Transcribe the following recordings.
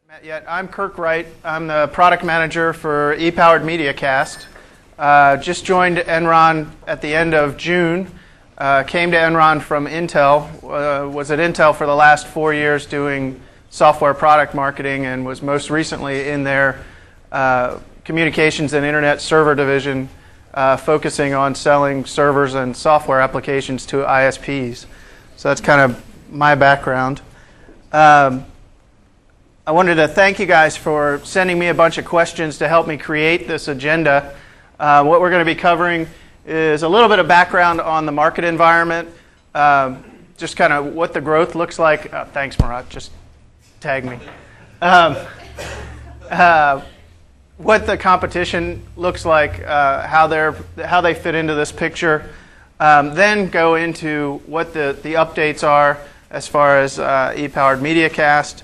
Met yet. I'm Kirk Wright. I'm the product manager for ePowered MediaCast. Just joined Enron at the end of June. Came to Enron from Intel. Was at Intel for the last 4 years doing software product marketing, and was most recently in their communications and internet server division, focusing on selling servers and software applications to ISPs. So that's kind of my background. I wanted to thank you guys for sending me a bunch of questions to help me create this agenda. What we're going to be covering is a little bit of background on the market environment, just kind of what the growth looks like. Thanks, Murat. Just tag me. What the competition looks like, how they fit into this picture. Then go into what the updates are as far as ePowered MediaCast.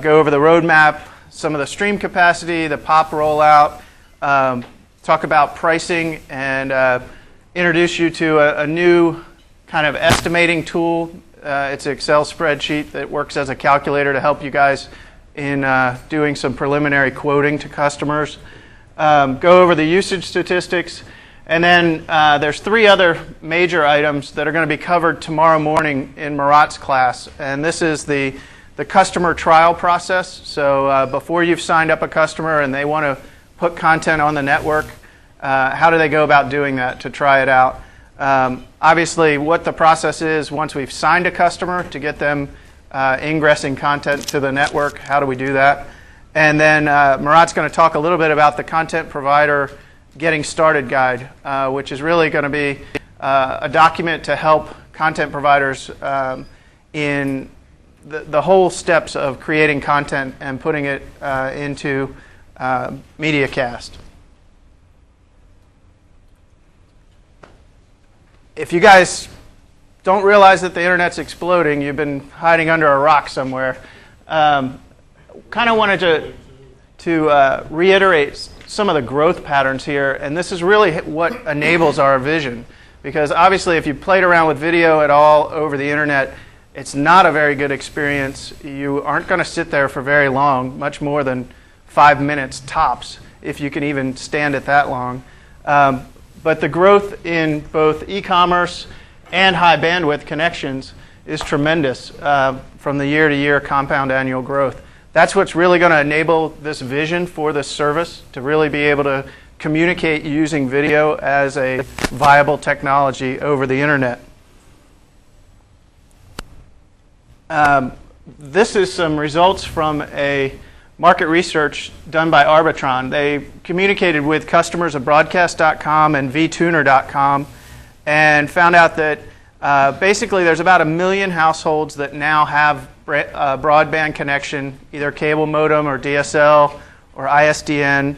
Go over the roadmap, some of the stream capacity, the POP rollout, talk about pricing, and introduce you to a new kind of estimating tool. It's an Excel spreadsheet that works as a calculator to help you guys in doing some preliminary quoting to customers. Go over the usage statistics, and then there's 3 other major items that are going to be covered tomorrow morning in Murat's class, and this is the customer trial process. So before you've signed up a customer and they want to put content on the network, how do they go about doing that to try it out? Obviously, what the process is once we've signed a customer to get them ingressing content to the network, how do we do that? And then Murat's going to talk a little bit about the content provider getting started guide, which is really going to be a document to help content providers in the whole steps of creating content and putting it into MediaCast. If you guys don't realize that the internet's exploding, you've been hiding under a rock somewhere. Kind of wanted to reiterate some of the growth patterns here, and this is really what enables our vision. Because obviously, if you played around with video at all over the internet, it's not a very good experience. You aren't going to sit there for very long, much more than 5 minutes tops, if you can even stand it that long. But the growth in both e-commerce and high bandwidth connections is tremendous from the year-to-year compound annual growth. That's what's really going to enable this vision for this service, to really be able to communicate using video as a viable technology over the internet. This is some results from a market research done by Arbitron. They communicated with customers of broadcast.com and vtuner.com and found out that basically there's about 1 million households that now have a broadband connection, either cable modem or DSL or ISDN.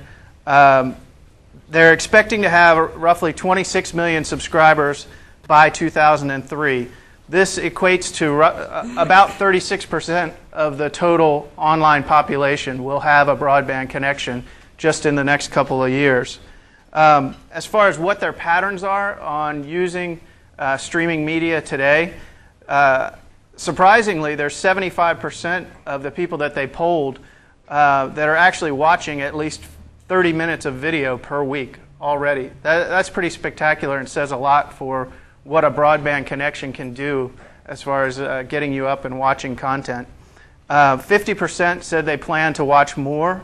They're expecting to have roughly 26 million subscribers by 2003. This equates to about 36% of the total online population will have a broadband connection just in the next couple of years. As far as what their patterns are on using streaming media today, surprisingly, there's 75% of the people that they polled that are actually watching at least 30 minutes of video per week already. That's pretty spectacular and says a lot for what a broadband connection can do as far as getting you up and watching content. 50% said they plan to watch more.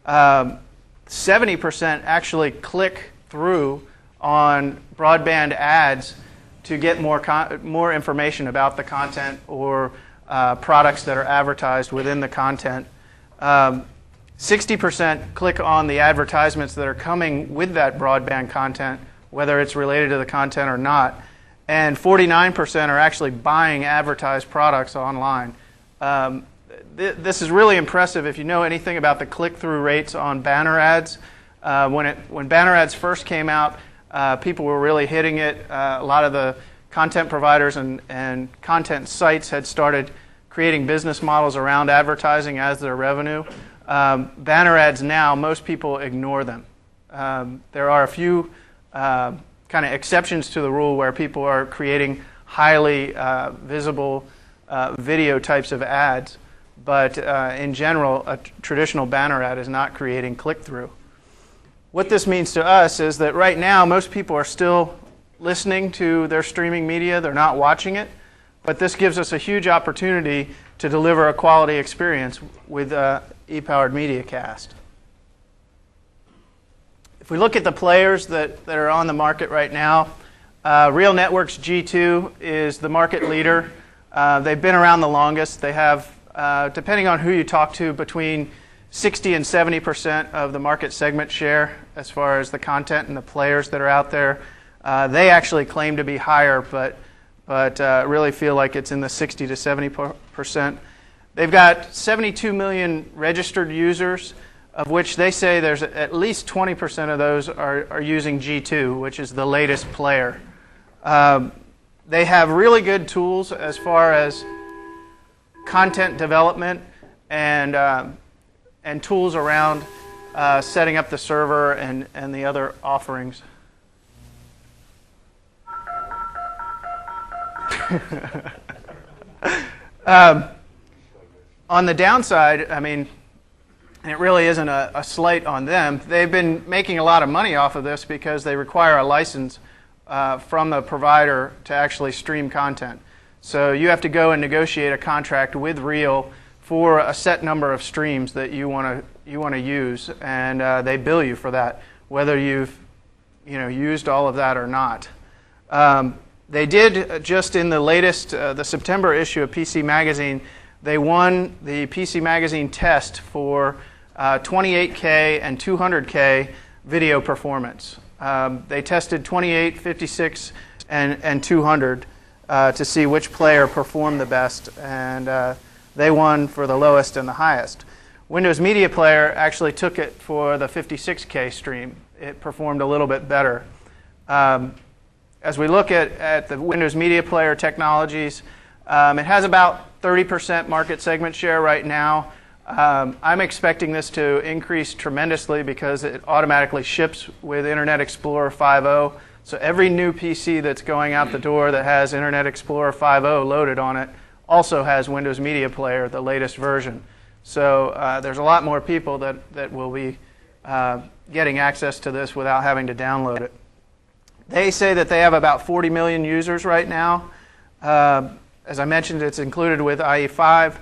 70% actually click through on broadband ads to get more information about the content or products that are advertised within the content. 60% click on the advertisements that are coming with that broadband content, whether it's related to the content or not. And 49% are actually buying advertised products online. This is really impressive if you know anything about the click-through rates on banner ads. When banner ads first came out, people were really hitting it. A lot of the content providers and content sites had started creating business models around advertising as their revenue. Banner ads now, most people ignore them. There are a few kind of exceptions to the rule where people are creating highly visible video types of ads. but in general, a traditional banner ad is not creating click-through. What this means to us is that right now, most people are still listening to their streaming media. They're not watching it. But this gives us a huge opportunity to deliver a quality experience with ePowered MediaCast. If we look at the players that are on the market right now, Real Networks G2 is the market leader. They've been around the longest. They have, depending on who you talk to, between 60 and 70% of the market segment share as far as the content and the players that are out there. They actually claim to be higher, but really feel like it's in the 60 to 70%. They've got 72 million registered users, of which they say there's at least 20% of those are using G2, which is the latest player. They have really good tools as far as content development and tools around setting up the server and the other offerings. On the downside, I mean, and it really isn't a slight on them, they've been making a lot of money off of this because they require a license from the provider to actually stream content. So you have to go and negotiate a contract with Real for a set number of streams that you want to use, and they bill you for that, whether you've used all of that or not. They did just in the latest, the September issue of PC Magazine, they won the PC Magazine test for 28K and 200K video performance. They tested 28, 56, and 200 to see which player performed the best, and they won for the lowest and the highest. Windows Media Player actually took it for the 56K stream. It performed a little bit better. As we look at the Windows Media Player technologies, it has about 30% market segment share right now. I'm expecting this to increase tremendously because it automatically ships with Internet Explorer 5.0. So every new PC that's going out the door that has Internet Explorer 5.0 loaded on it also has Windows Media Player, the latest version. So there's a lot more people that will be getting access to this without having to download it. They say that they have about 40 million users right now. As I mentioned, it's included with IE5.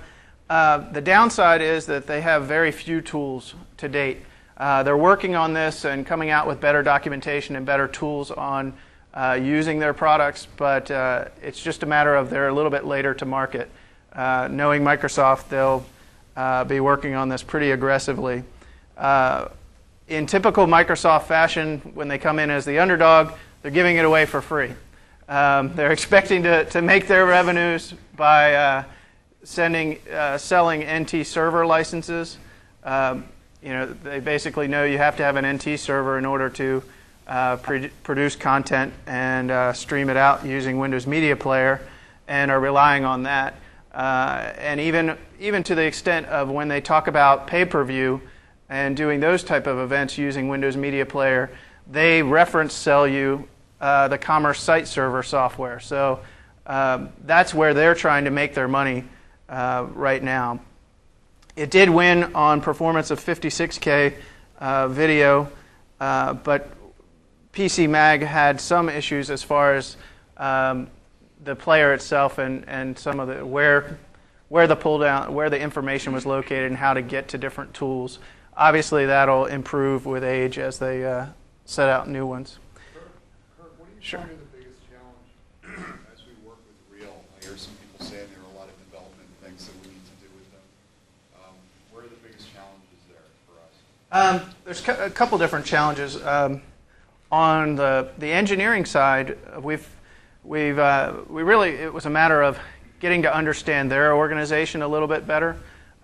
The downside is that they have very few tools to date. They're working on this and coming out with better documentation and better tools on using their products, but it's just a matter of they're a little bit later to market. Knowing Microsoft, they'll be working on this pretty aggressively. In typical Microsoft fashion, when they come in as the underdog, they're giving it away for free. They're expecting to make their revenues by selling NT server licenses. They basically know you have to have an NT server in order to produce content and stream it out using Windows Media Player, and are relying on that. And even to the extent of when they talk about pay-per-view and doing those type of events using Windows Media Player, they reference sell you the Commerce Site Server software. So that's where they're trying to make their money right now. It did win on performance of 56K video, but PC Mag had some issues as far as the player itself and some of the where the information was located and how to get to different tools. Obviously, that'll improve with age as they set out new ones. Kirk, what do you Sure. find are the biggest challenge as we work with Real? I hear some people saying there are a lot of development things that we need to do with them. Where are the biggest challenges there for us? There's a couple different challenges. On the engineering side, it was a matter of getting to understand their organization a little bit better.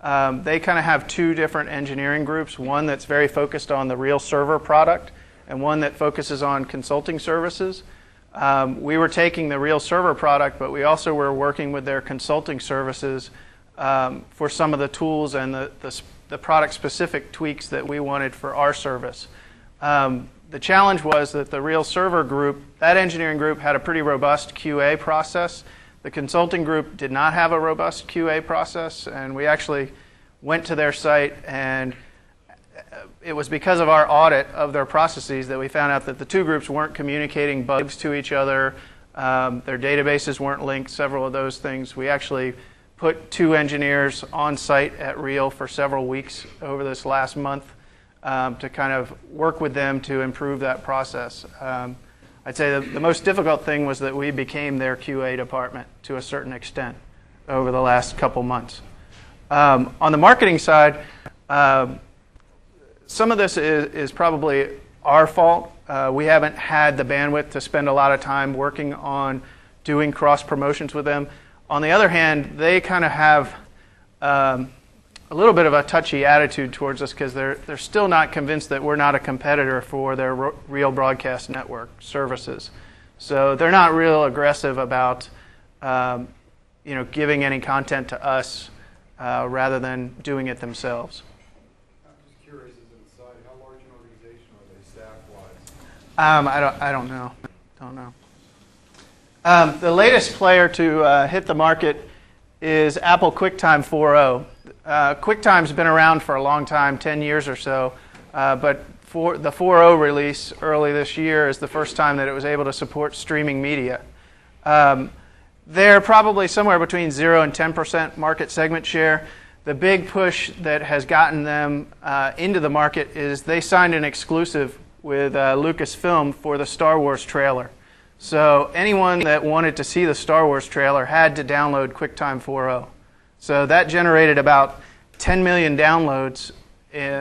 They kind of have two different engineering groups, one that's very focused on the Real server product and one that focuses on consulting services. We were taking the Real server product, but we also were working with their consulting services for some of the tools and the product-specific tweaks that we wanted for our service. The challenge was that the Real server group, that engineering group, had a pretty robust QA process The consulting group did not have a robust QA process, and we actually went to their site, and it was because of our audit of their processes that we found out that the two groups weren't communicating bugs to each other. Their databases weren't linked, several of those things. We actually put 2 engineers on site at Real for several weeks over this last month to kind of work with them to improve that process. I'd say the most difficult thing was that we became their QA department to a certain extent over the last couple months. On the marketing side, some of this is probably our fault. We haven't had the bandwidth to spend a lot of time working on doing cross promotions with them. On the other hand, they kind of have a little bit of a touchy attitude towards us because they're still not convinced that we're not a competitor for their Real Broadcast Network services. So they're not real aggressive about giving any content to us rather than doing it themselves. I'm just curious, as an aside, how large an organization are they staff-wise? I don't know. The latest player to hit the market is Apple QuickTime 4.0. QuickTime's been around for a long time, 10 years or so, but for the 4.0 release early this year is the first time that it was able to support streaming media. They're probably somewhere between 0 and 10% market segment share. The big push that has gotten them into the market is they signed an exclusive with Lucasfilm for the Star Wars trailer. So anyone that wanted to see the Star Wars trailer had to download QuickTime 4.0. So that generated about 10 million downloads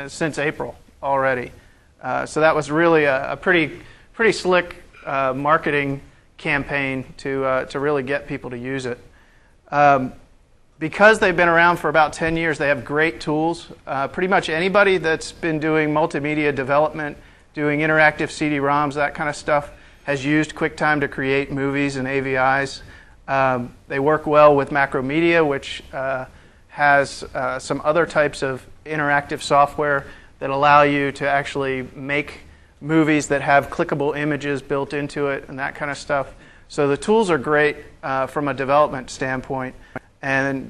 since April already. So that was really a pretty slick marketing campaign to really get people to use it. Because they've been around for about 10 years, they have great tools. Pretty much anybody that's been doing multimedia development, doing interactive CD-ROMs, that kind of stuff, has used QuickTime to create movies and AVIs. They work well with Macromedia, which has some other types of interactive software that allow you to actually make movies that have clickable images built into it and that kind of stuff. So the tools are great from a development standpoint. And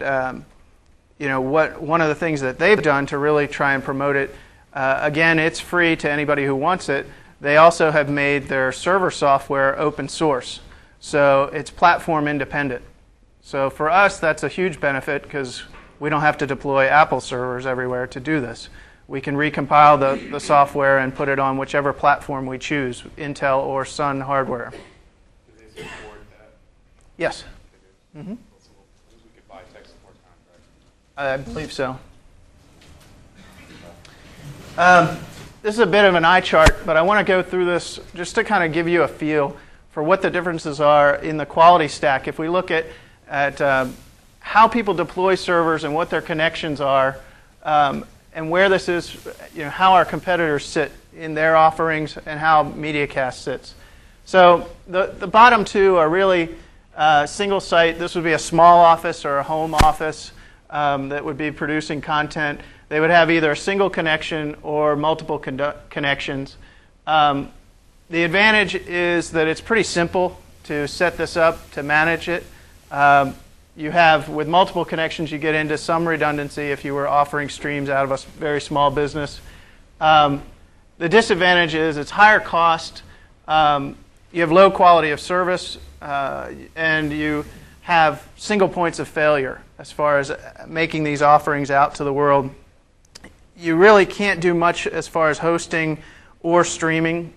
one of the things that they've done to really try and promote it, again, it's free to anybody who wants it. They also have made their server software open source. So it's platform independent. So for us, that's a huge benefit because we don't have to deploy Apple servers everywhere to do this. We can recompile the software and put it on whichever platform we choose, Intel or Sun hardware. Do they support that? Yes. Mm-hmm. We could buy tech support contracts. I believe so. This is a bit of an eye chart, but I want to go through this just to kind of give you a feel for what the differences are in the quality stack. If we look at how people deploy servers and what their connections are, and where this is, how our competitors sit in their offerings and how MediaCast sits. So the bottom two are really single site. This would be a small office or a home office that would be producing content. They would have either a single connection or multiple connections. The advantage is that it's pretty simple to set this up, to manage it. You have, with multiple connections, you get into some redundancy if you were offering streams out of a very small business. The disadvantage is it's higher cost, you have low quality of service, and you have single points of failure as far as making these offerings out to the world. You really can't do much as far as hosting or streaming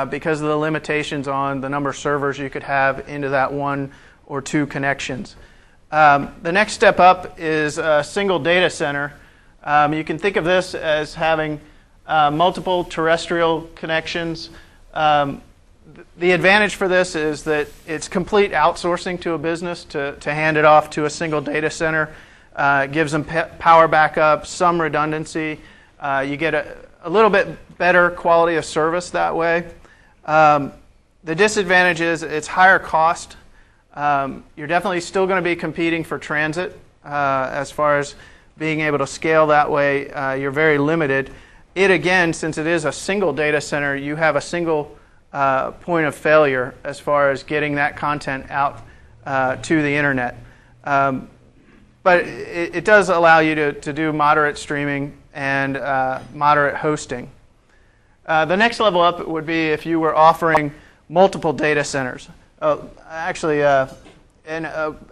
because of the limitations on the number of servers you could have into that one or two connections. The next step up is a single data center. You can think of this as having multiple terrestrial connections. The advantage for this is that it's complete outsourcing to a business to hand it off to a single data center. It gives them power backup, some redundancy. You get a little bit better quality of service that way. The disadvantage is it's higher cost. You're definitely still going to be competing for transit as far as being able to scale that way. You're very limited. It again, since it is a single data center, you have a single point of failure as far as getting that content out to the internet. But it does allow you to do moderate streaming and moderate hosting. The next level up would be if you were offering multiple data centers. Actually, an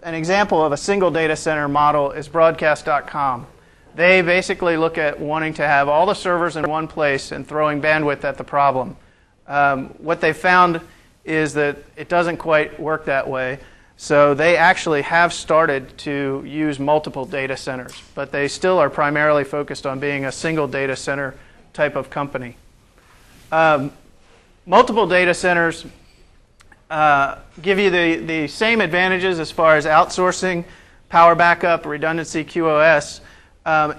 example of a single data center model is broadcast.com. They basically look at wanting to have all the servers in one place and throwing bandwidth at the problem. What they found is that it doesn't quite work that way. So they actually have started to use multiple data centers, but they still are primarily focused on being a single data center type of company. Multiple data centers give you the same advantages as far as outsourcing, power backup, redundancy, QoS.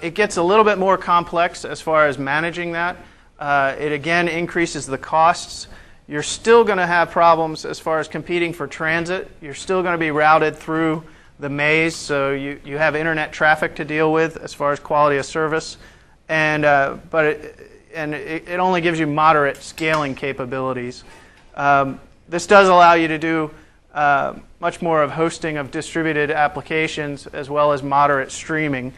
It gets a little bit more complex as far as managing that. It again increases the costs. You're still going to have problems as far as competing for transit. You're still going to be routed through the maze, so you have internet traffic to deal with as far as quality of service. But it only gives you moderate scaling capabilities. This does allow you to do much more of hosting of distributed applications as well as moderate streaming.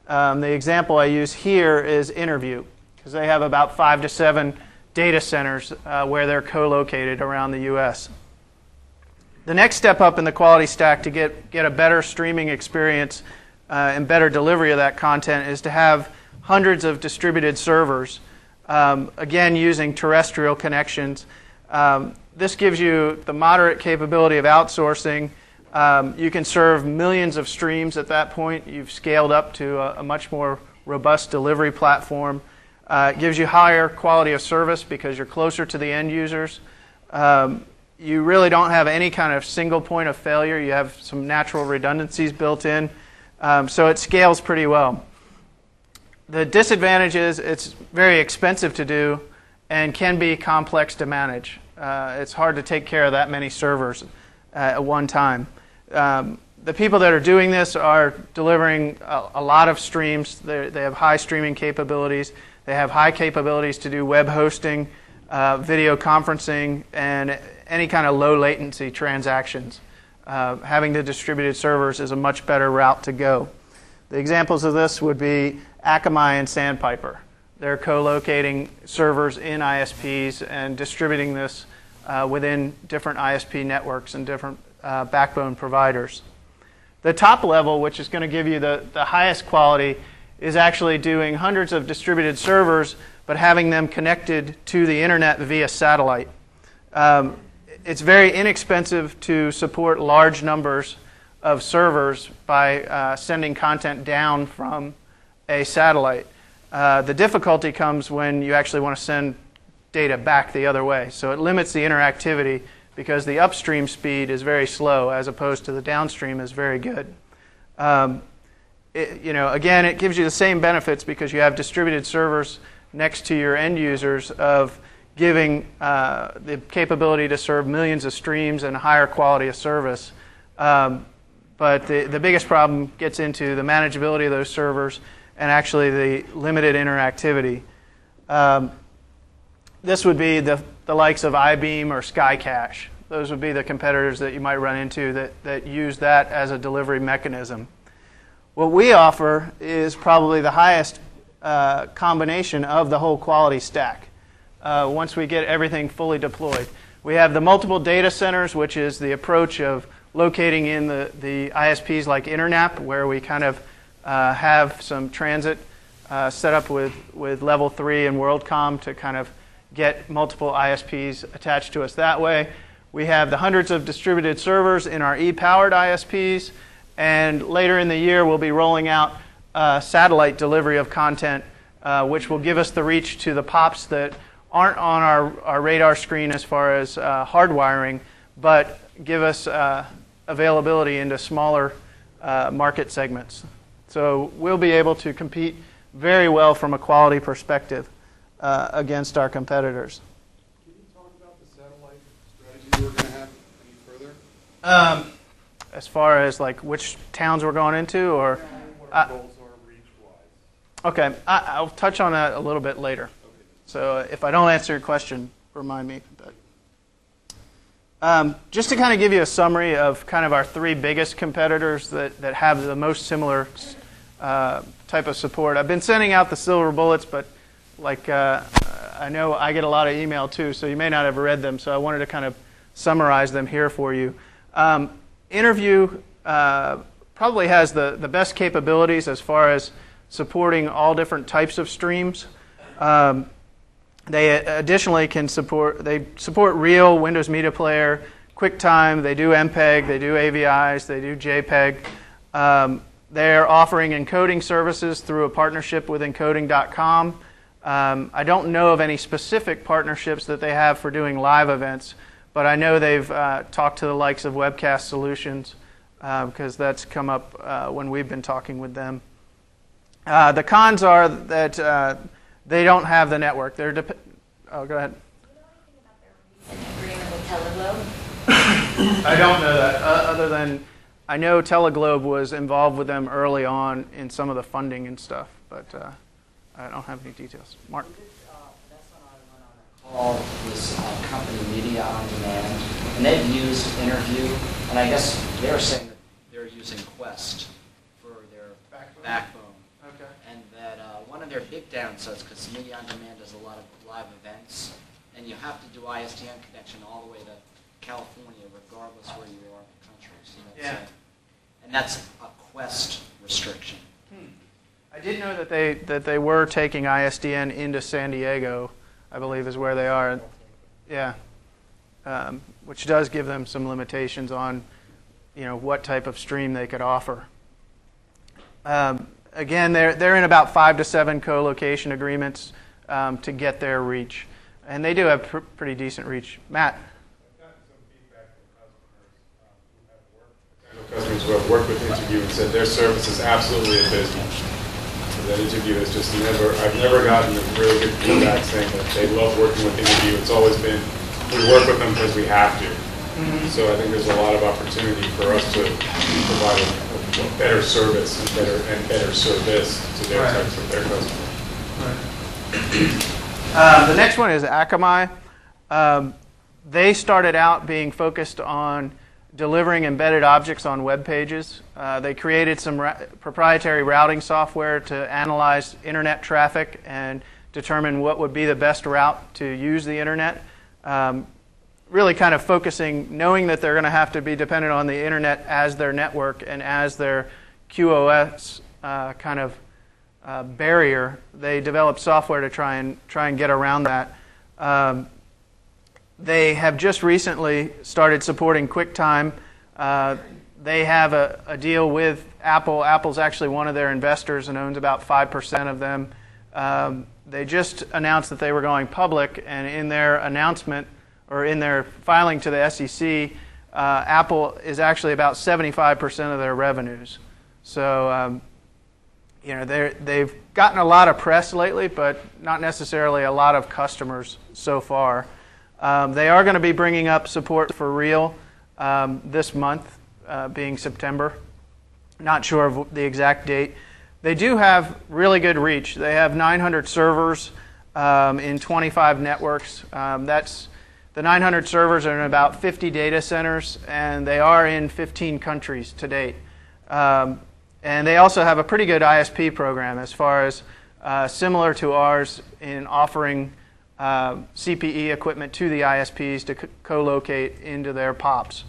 The example I use here is Interview, because they have about 5 to 7 data centers where they're co-located around the U.S. The next step up in the quality stack to get a better streaming experience and better delivery of that content is to have hundreds of distributed servers, again using terrestrial connections. This gives you the moderate capability of outsourcing. You can serve millions of streams at that point. You've scaled up to a much more robust delivery platform. It gives you higher quality of service because you're closer to the end users. You really don't have any kind of single point of failure. You have some natural redundancies built in. So it scales pretty well. The disadvantage is it's very expensive to do and can be complex to manage. It's hard to take care of that many servers at one time. The people that are doing this are delivering a lot of streams. They have high streaming capabilities. They have high capabilities to do web hosting, video conferencing, and any kind of low latency transactions. Having the distributed servers is a much better route to go. The examples of this would be Akamai and Sandpiper. They're co-locating servers in ISPs and distributing this within different ISP networks and different backbone providers. The top level, which is going to give you the highest quality, is actually doing hundreds of distributed servers, but having them connected to the internet via satellite. It's very inexpensive to support large numbers of servers by sending content down from a satellite. The difficulty comes when you actually want to send data back the other way. So it limits the interactivity because the upstream speed is very slow as opposed to the downstream is very good. Again, it gives you the same benefits because you have distributed servers next to your end users of giving the capability to serve millions of streams and higher quality of service. But the biggest problem gets into the manageability of those servers and actually the limited interactivity. This would be the likes of iBeam or SkyCache. Those would be the competitors that you might run into that use that as a delivery mechanism. What we offer is probably the highest combination of the whole quality stack once we get everything fully deployed. We have the multiple data centers, which is the approach of locating in the ISPs like Internap, where we kind of have some transit set up with Level 3 and WorldCom to kind of get multiple ISPs attached to us that way. We have the hundreds of distributed servers in our e-powered ISPs, and later in the year we'll be rolling out satellite delivery of content, which will give us the reach to the POPs that aren't on our radar screen as far as hardwiring, but give us availability into smaller market segments. So we'll be able to compete very well from a quality perspective against our competitors. Can you talk about the satellite strategy we're going to have any further? As far as like which towns we're going into, or what our goals are reach-wise. Okay, I'll touch on that a little bit later. Okay. So if I don't answer your question, remind me. Just to kind of give you a summary of kind of our three biggest competitors that have the most similar type of support. I've been sending out the silver bullets, but like I know I get a lot of email too, so you may not have read them, so I wanted to kind of summarize them here for you. Interview probably has the best capabilities as far as supporting all different types of streams. They additionally can support Real, Windows Media Player, QuickTime. They do MPEG, they do AVIs, they do JPEG. They're offering encoding services through a partnership with encoding.com. I don't know of any specific partnerships that they have for doing live events, but I know they've talked to the likes of Webcast Solutions because that's come up when we've been talking with them. The cons are that they don't have the network. They're oh, go ahead. Do you know anything about their recent agreement with Teleglobe? I don't know that, other than I know Teleglobe was involved with them early on in some of the funding and stuff, but I don't have any details. Mark? That's when I went on a call with this company, Media on Demand, and they've used Interview, and I guess they were saying that they're using Quest for their backbone. Okay. And that one of their big downsides, because Media on Demand does a lot of live events, and you have to do ISDN connection all the way to California, regardless where you are in the country. So that's and that's a Quest restriction. I did know that they were taking ISDN into San Diego, I believe is where they are. Yeah, which does give them some limitations on, what type of stream they could offer. Again, they're in about 5 to 7 co-location agreements to get their reach, and they do have pretty decent reach. Matt. I've gotten some feedback from customers who have worked with Interview and said their service is absolutely abysmal. That Interview has just I've never gotten a really good feedback saying that they love working with Interview. It's always been, we work with them because we have to. Mm-hmm. So I think there's a lot of opportunity for us to provide a better service and better service to their types of their customers. Right. The next one is Akamai. They started out being focused on delivering embedded objects on web pages. They created some proprietary routing software to analyze internet traffic and determine what would be the best route to use the internet. Really kind of focusing, knowing that they're going to have to be dependent on the internet as their network and as their QoS kind of barrier. They developed software to try and get around that. They have just recently started supporting QuickTime. They have a deal with Apple. Apple's actually one of their investors and owns about 5% of them. They just announced that they were going public, and in their announcement, or in their filing to the SEC, Apple is actually about 75% of their revenues. So, they've gotten a lot of press lately, but not necessarily a lot of customers so far. They are going to be bringing up support for Real this month, being September. Not sure of the exact date. They do have really good reach. They have 900 servers in 25 networks. The 900 servers are in about 50 data centers, and they are in 15 countries to date. And they also have a pretty good ISP program as far as similar to ours in offering CPE equipment to the ISPs to co-locate into their POPs.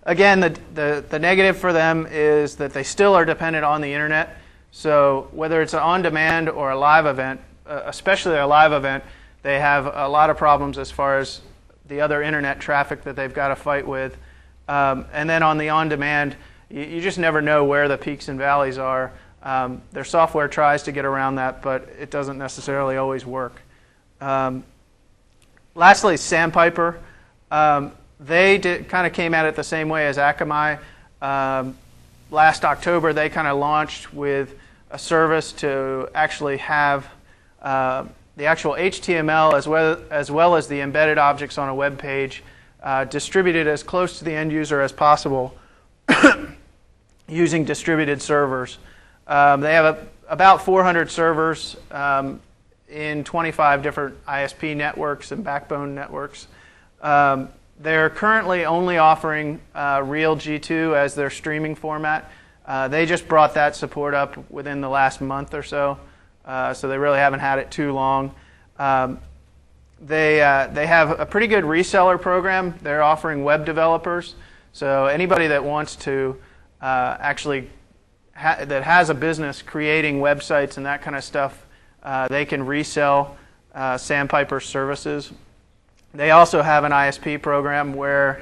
Again, the negative for them is that they still are dependent on the internet. So whether it's an on-demand or a live event, especially a live event, they have a lot of problems as far as the other internet traffic that they've got to fight with. And then on the on-demand, you just never know where the peaks and valleys are. Their software tries to get around that, but it doesn't necessarily always work. Lastly, Sandpiper. They kind of came at it the same way as Akamai. Last October, they kind of launched with a service to actually have the actual HTML as well as the embedded objects on a web page distributed as close to the end user as possible using distributed servers. They have about 400 servers in 25 different ISP networks and backbone networks. They're currently only offering Real G2 as their streaming format. They just brought that support up within the last month or so, so they really haven't had it too long. They have a pretty good reseller program. They're offering web developers, so anybody that wants to actually that has a business creating websites and that kind of stuff, they can resell Sandpiper's services. They also have an ISP program where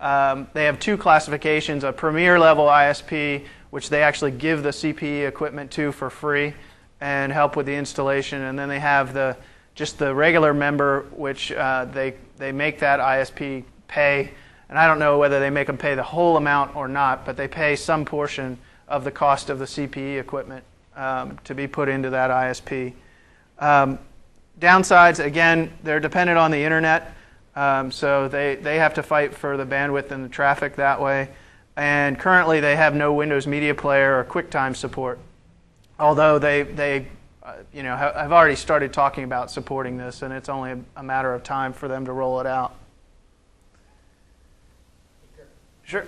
they have two classifications: a premier level ISP, which they actually give the CPE equipment to for free and help with the installation, and then they have just the regular member, which they make that ISP pay. And I don't know whether they make them pay the whole amount or not, but they pay some portion of the cost of the CPE equipment to be put into that ISP. Downsides, again, they're dependent on the internet, so they have to fight for the bandwidth and the traffic that way. And currently they have no Windows Media Player or QuickTime support, although they have already started talking about supporting this, and it's only a matter of time for them to roll it out. Sure.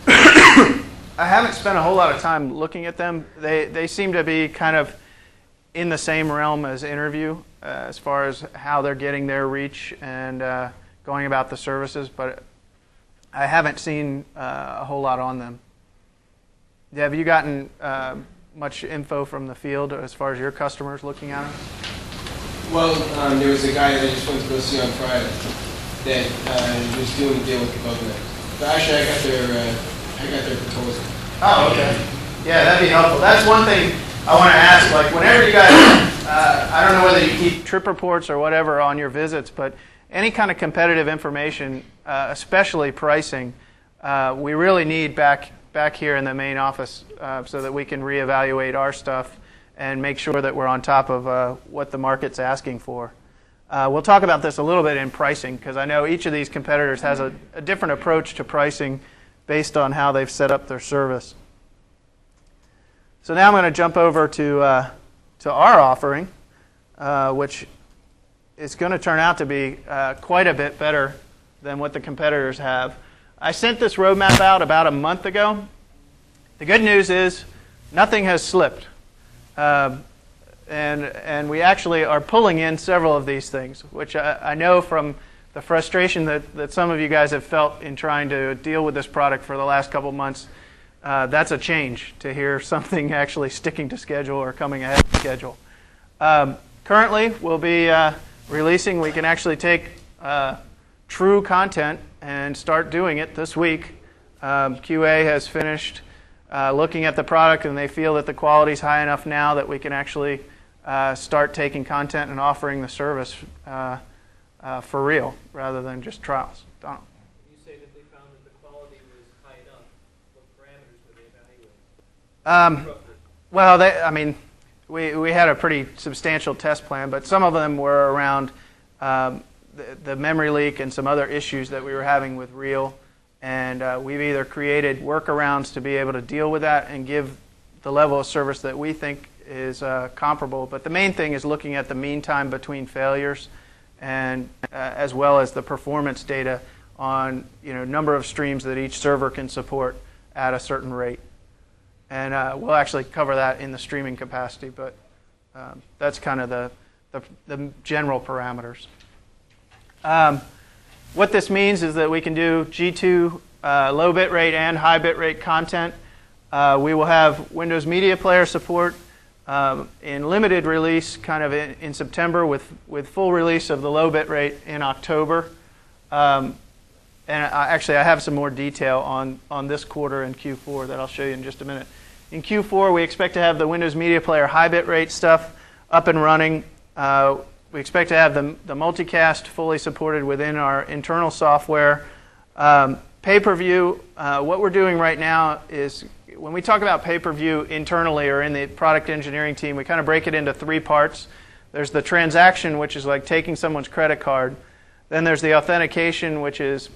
I haven't spent a whole lot of time looking at them. They seem to be kind of in the same realm as Interview as far as how they're getting their reach and going about the services, but I haven't seen a whole lot on them. Have you gotten much info from the field as far as your customers looking at them? Well, there was a guy that I just went to go see on Friday that was doing a deal with the government. But actually, I got their proposal. Oh, okay. Yeah, that'd be helpful. That's one thing I want to ask. Like, whenever you guys, I don't know whether you keep trip reports or whatever on your visits, but any kind of competitive information, especially pricing, we really need back here in the main office so that we can reevaluate our stuff and make sure that we're on top of what the market's asking for. We'll talk about this a little bit in pricing, because I know each of these competitors has a different approach to pricing based on how they've set up their service. So now I'm going to jump over to our offering, which is going to turn out to be quite a bit better than what the competitors have. I sent this roadmap out about a month ago. The good news is nothing has slipped. And we actually are pulling in several of these things, which I know from the frustration that some of you guys have felt in trying to deal with this product for the last couple months. That's a change to hear something actually sticking to schedule or coming ahead of schedule. Currently, we'll be releasing, we can actually take true content and start doing it this week. QA has finished looking at the product, and they feel that the quality is high enough now that we can actually start taking content and offering the service for real rather than just trials. Donald. You say that they found that the quality was high enough. What parameters were they evaluating? Well, we had a pretty substantial test plan, but some of them were around the memory leak and some other issues that we were having with Real. And we've either created workarounds to be able to deal with that and give the level of service that we think is comparable. But the main thing is looking at the mean time between failures, and as well as the performance data on number of streams that each server can support at a certain rate. And we'll actually cover that in the streaming capacity, but that's kind of the general parameters. What this means is that we can do G2 low bit rate and high bit rate content. We will have Windows Media Player support in limited release kind of in September with full release of the low bit rate in October. And actually I have some more detail on this quarter in Q4 that I'll show you in just a minute. In Q4 we expect to have the Windows Media Player high bit rate stuff up and running. We expect to have the multicast fully supported within our internal software. Pay-per-view, what we're doing right now is when we talk about pay-per-view internally or in the product engineering team, we kind of break it into three parts. There's the transaction, which is like taking someone's credit card. Then there's the authentication, which is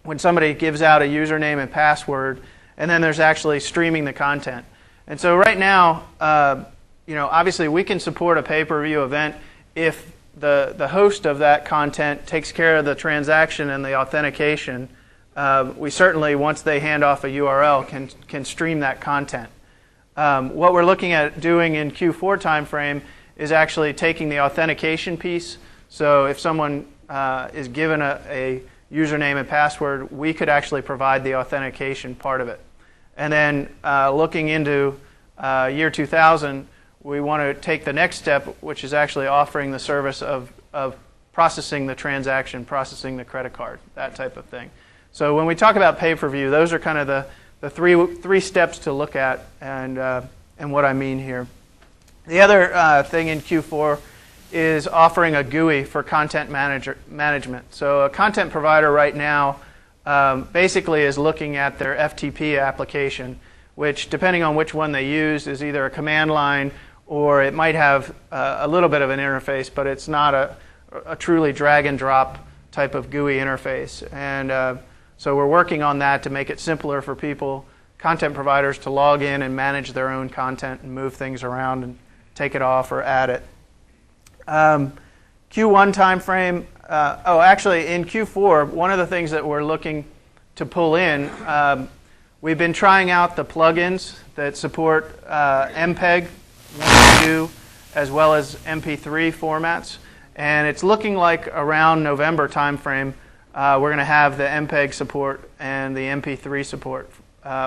when somebody gives out a username and password. And then there's actually streaming the content. And so right now, obviously we can support a pay-per-view event if the host of that content takes care of the transaction and the authentication, we certainly, once they hand off a URL, can stream that content. What we're looking at doing in Q4 timeframe is actually taking the authentication piece. So if someone is given a username and password, we could actually provide the authentication part of it. And then looking into year 2000, we want to take the next step, which is actually offering the service of processing the transaction, processing the credit card, that type of thing. So when we talk about pay-per-view, those are kind of the three steps to look at and what I mean here. The other thing in Q4 is offering a GUI for content management. So a content provider right now basically is looking at their FTP application, which, depending on which one they use, is either a command line or it might have a little bit of an interface, but it's not a truly drag and drop type of GUI interface. And so we're working on that to make it simpler for people, content providers, to log in and manage their own content and move things around and take it off or add it. Q1 timeframe. Actually, in Q4, one of the things that we're looking to pull in, we've been trying out the plugins that support MPEG 1.2 as well as MP3 formats, and it's looking like around November timeframe we're going to have the MPEG support and the MP3 support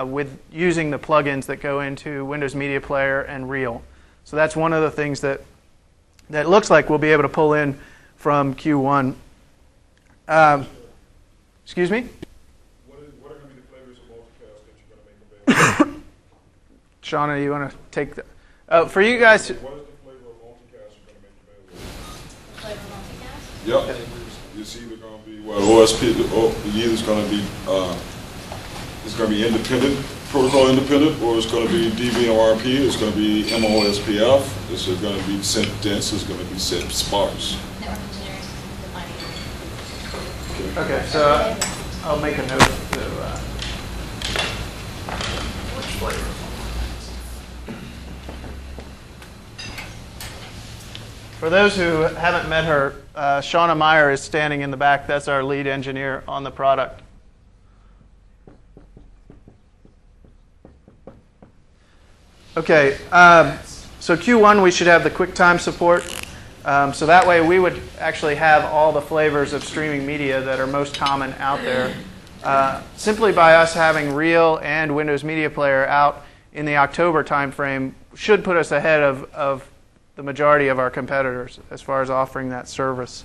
with using the plugins that go into Windows Media Player and Reel. So that's one of the things that looks like we'll be able to pull in from Q1. Excuse me? What are going to be the flavors of multicast that you're going to make available? Shauna, you want to take the... for you guys... What is the flavor of multicast you're going to make available? The flavor of multicast? Yep. It's either going to be, either it's going to be, it's going to be independent, protocol independent, or it's going to be DVMRP, it's going to be MOSPF, it's going to be set dense, it's going to be set sparse. Network engineers defining it. Okay, so I'll make a note to... Which flavor? For those who haven't met her, Shauna Meyer is standing in the back. That's our lead engineer on the product. Okay, so Q1 we should have the QuickTime support. So that way we would actually have all the flavors of streaming media that are most common out there. Simply by us having Reel and Windows Media Player out in the October timeframe should put us ahead of the majority of our competitors as far as offering that service.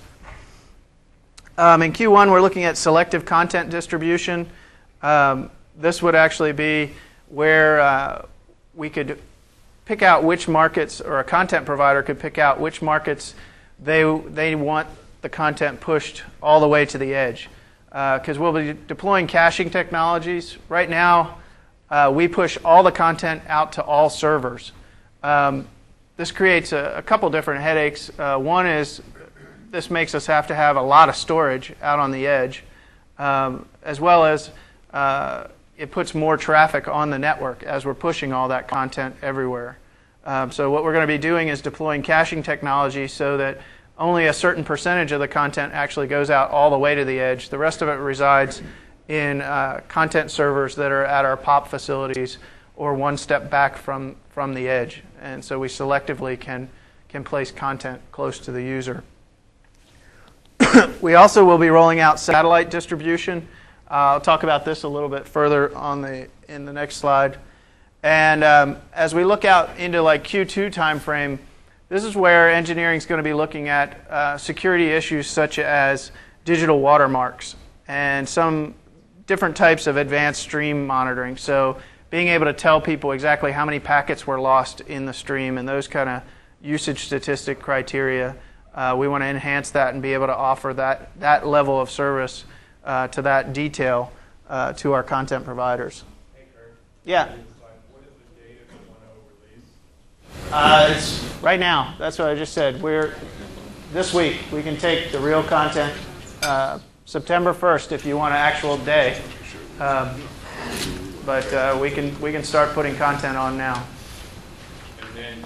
In Q1 we're looking at selective content distribution. This would actually be where we could pick out which markets, or a content provider could pick out which markets they want the content pushed all the way to the edge. Because we'll be deploying caching technologies. Right now, we push all the content out to all servers. This creates a couple different headaches. One is this makes us have to have a lot of storage out on the edge, as well as it puts more traffic on the network as we're pushing all that content everywhere. So what we're going to be doing is deploying caching technology so that only a certain percentage of the content actually goes out all the way to the edge. The rest of it resides in content servers that are at our POP facilities or one step back from the edge. And so we selectively can place content close to the user. We also will be rolling out satellite distribution. I'll talk about this a little bit further in the next slide. And as we look out into like Q2 timeframe, this is where engineering is going to be looking at security issues such as digital watermarks and some different types of advanced stream monitoring. So being able to tell people exactly how many packets were lost in the stream and those kind of usage statistic criteria. We want to enhance that and be able to offer that level of service to that detail to our content providers. Hey, Kirk. Yeah. What is the date of the 1.0 release? It's right now. That's what I just said. This week we can take the real content September 1st if you want an actual day. But we can start putting content on now. And then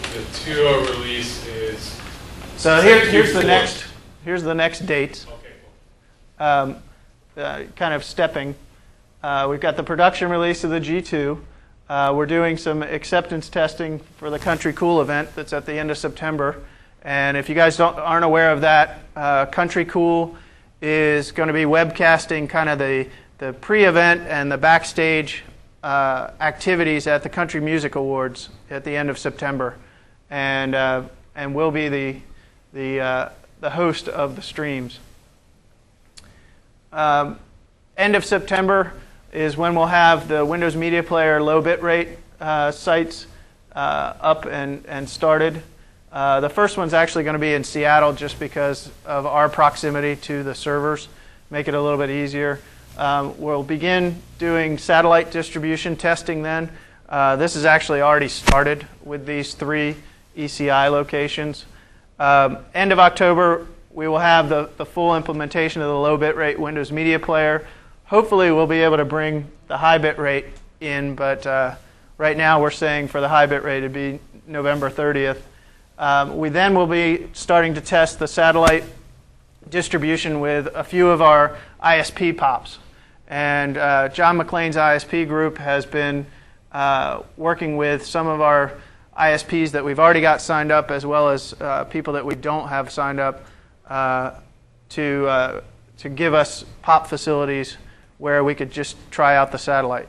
the 2.0 release is So here's the next dates. Okay, Kind of stepping. We've got the production release of the G2. We're doing some acceptance testing for the Country Cool event that's at the end of September. And if you guys aren't aware of that, Country Cool is going to be webcasting kind of the pre-event and the backstage activities at the Country Music Awards at the end of September, and we'll be the host of the streams. End of September is when we'll have the Windows Media Player low bitrate sites up and started. The first one's actually going to be in Seattle just because of our proximity to the servers, make it a little bit easier. We'll begin doing satellite distribution testing then. This is actually already started with these 3 ECI locations. End of October, we will have the full implementation of the low bitrate Windows Media Player. Hopefully we'll be able to bring the high bitrate in, but right now we're saying for the high bitrate it'd be November 30th. We then will be starting to test the satellite distribution with a few of our ISP POPs. And John McLean's ISP group has been working with some of our ISPs that we've already got signed up, as well as people that we don't have signed up to give us POP facilities where we could just try out the satellite.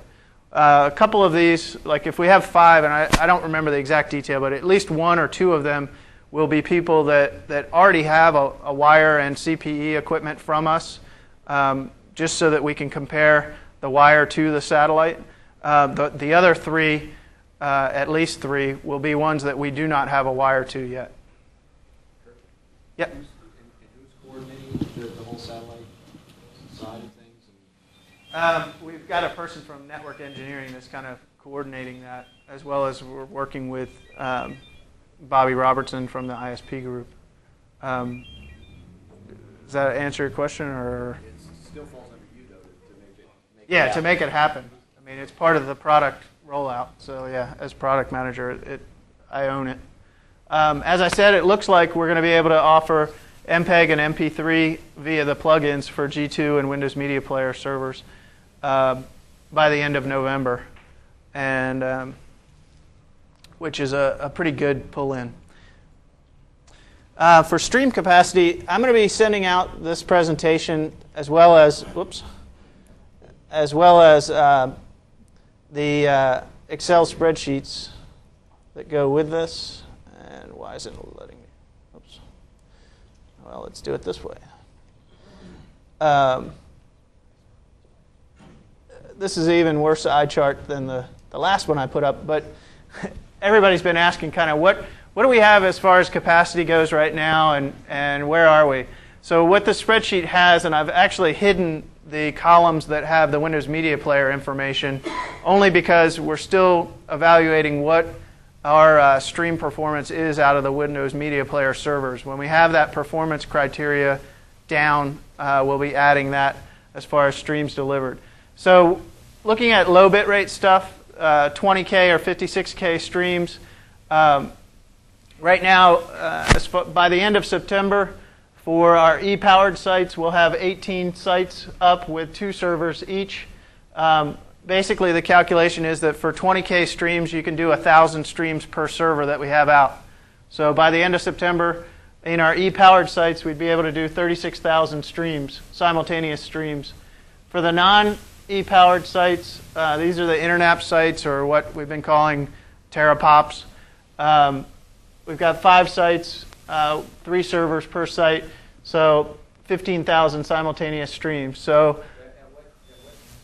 A couple of these, like if we have 5, and I don't remember the exact detail, but at least 1 or 2 of them will be people that already have a wire and CPE equipment from us, just so that we can compare the wire to the satellite. The other 3, at least 3, will be ones that we do not have a wire to yet. Yep. And who's coordinating the whole satellite side of things? We've got a person from network engineering that's kind of coordinating that, as well as we're working with Bobby Robertson from the ISP group. Does that answer your question, or? It still falls under you, though, to make it Yeah, to make it happen. I mean, it's part of the product rollout. So yeah, as product manager, I own it. As I said, it looks like we're going to be able to offer MPEG and MP3 via the plugins for G2 and Windows Media Player servers by the end of November, and which is a pretty good pull-in. For stream capacity, I'm going to be sending out this presentation as well as the Excel spreadsheets that go with this. And why isn't it letting me? Oops. Well, let's do it this way. This is an even worse eye chart than the last one I put up, but everybody's been asking kind of what do we have as far as capacity goes right now, and where are we? So what the spreadsheet has, and I've actually hidden the columns that have the Windows Media Player information, only because we're still evaluating what our stream performance is out of the Windows Media Player servers. When we have that performance criteria down, we'll be adding that as far as streams delivered. So looking at low bitrate stuff, 20K or 56K streams, right now, by the end of September, for our e-powered sites, we'll have 18 sites up with 2 servers each. Basically, the calculation is that for 20K streams, you can do 1,000 streams per server that we have out. So by the end of September, in our e-powered sites, we'd be able to do 36,000 streams, simultaneous streams. For the non-e-powered sites, these are the InterNAP sites, or what we've been calling TerraPops. We've got 5 sites, 3 servers per site, so 15,000 simultaneous streams. So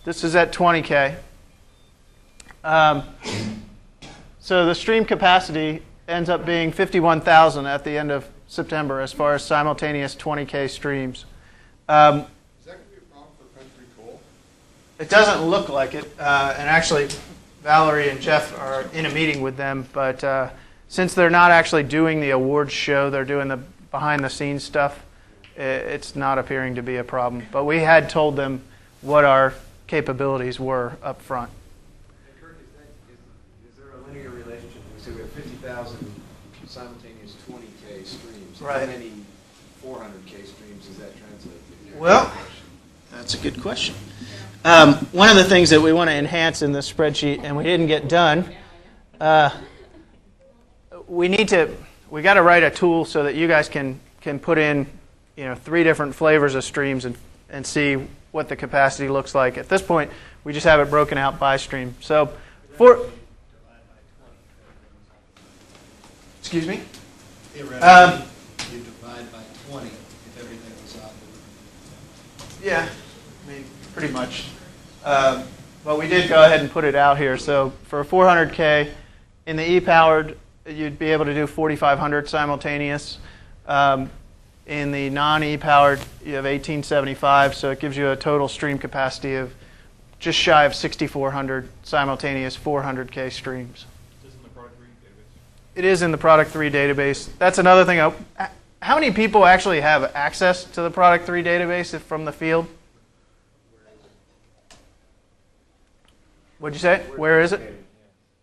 this is at 20K. So the stream capacity ends up being 51,000 at the end of September as far as simultaneous 20K streams. Is that going to be a problem for Country Cool? It doesn't look like it. And actually, Valerie and Jeff are in a meeting with them, but since they're not actually doing the awards show, they're doing the behind-the-scenes stuff, it's not appearing to be a problem. But we had told them what our capabilities were up front. Hey, Kirk, is there a linear relationship? We say we have 50,000 simultaneous 20K streams. Right. How many 400K streams does that translate to? Well, that's a good question. One of the things that we want to enhance in this spreadsheet, and we didn't get done, we got to write a tool so that you guys can put in 3 different flavors of streams and see what the capacity looks like. At this point, we just have it broken out by stream. So excuse me? Theoretically, you divide by 20 if everything was out. Yeah, I mean, pretty much. But we did go ahead and put it out here. So for 400K, in the E-powered, you'd be able to do 4,500 simultaneous. In the non-E-powered, you have 1875, so it gives you a total stream capacity of just shy of 6,400 simultaneous 400K streams. Is this in the product 3 database? It is in the product 3 database. That's another thing. How many people actually have access to the product 3 database from the field? What'd you say? Where is it?